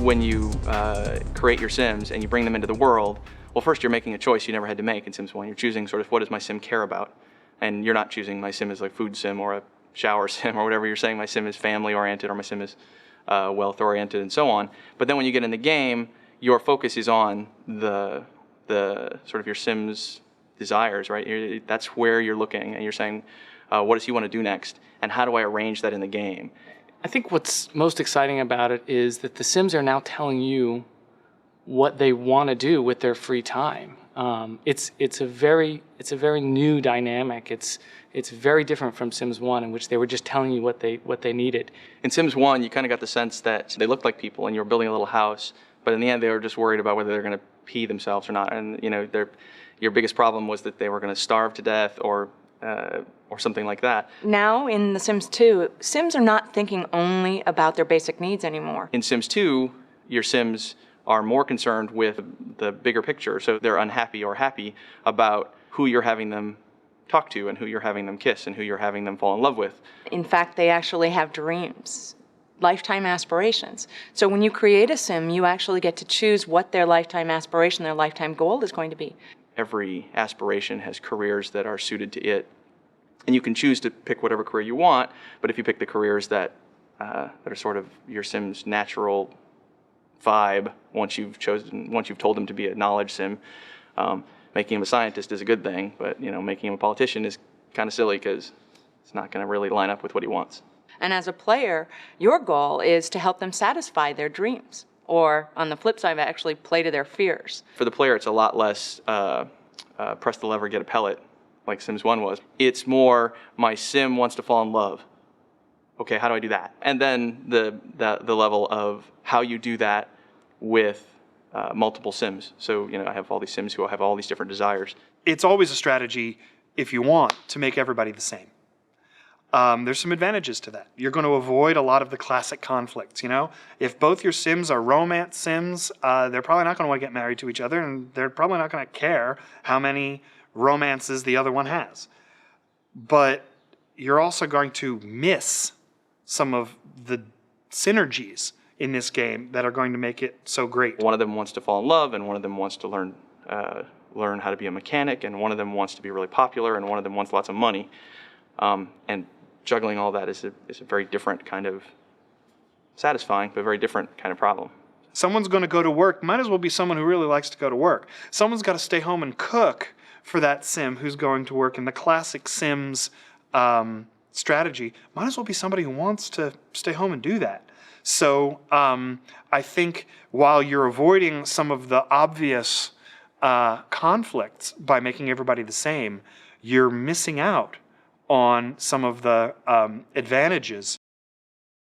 when you create your Sims and you bring them into the world, well, first you're making a choice you never had to make in Sims 1. You're choosing sort of what does my Sim care about? And you're not choosing my Sim is like food Sim or a shower Sim or whatever. You're saying my Sim is family oriented or my Sim is wealth oriented and so on. But then when you get in the game, your focus is on the sort of your Sim's desires, right? That's where you're looking and you're saying, what does he want to do next? And how do I arrange that in the game? I think what's most exciting about it is that the Sims are now telling you what they want to do with their free time. It's a very new dynamic. It's very different from Sims 1, in which they were just telling you what they needed. In Sims 1, you kind of got the sense that they looked like people and you were building a little house, but in the end they were just worried about whether they're going to pee themselves or not. And your biggest problem was that they were going to starve to death or something like that. Now in The Sims 2, Sims are not thinking only about their basic needs anymore. In Sims 2, your Sims are more concerned with the bigger picture, so they're unhappy or happy about who you're having them talk to and who you're having them kiss and who you're having them fall in love with. In fact, they actually have dreams, lifetime aspirations. So when you create a Sim, you actually get to choose what their lifetime aspiration, their lifetime goal is going to be. Every aspiration has careers that are suited to it. And you can choose to pick whatever career you want, but if you pick the careers that are sort of your Sim's natural vibe, once you've told them to be a knowledge Sim, making him a scientist is a good thing, but making him a politician is kind of silly because it's not going to really line up with what he wants. And as a player, your goal is to help them satisfy their dreams, or on the flip side, actually play to their fears. For the player, it's a lot less press the lever, get a pellet, like Sims 1 was. It's more, my Sim wants to fall in love. Okay, how do I do that? And then the level of how you do that with multiple Sims. So, I have all these Sims who have all these different desires. It's always a strategy, if you want, to make everybody the same. There's some advantages to that. You're going to avoid a lot of the classic conflicts, If both your Sims are romance Sims, they're probably not going to want to get married to each other, and they're probably not going to care how many romances the other one has. But you're also going to miss some of the synergies in this game that are going to make it so great. One of them wants to fall in love, and one of them wants to learn how to be a mechanic, and one of them wants to be really popular, and one of them wants lots of money. And juggling all that is a very different kind of satisfying, but very different kind of problem. Someone's going to go to work, might as well be someone who really likes to go to work. Someone's got to stay home and cook for that Sim who's going to work. In the classic Sims strategy, might as well be somebody who wants to stay home and do that. So I think while you're avoiding some of the obvious conflicts by making everybody the same, you're missing out on some of the advantages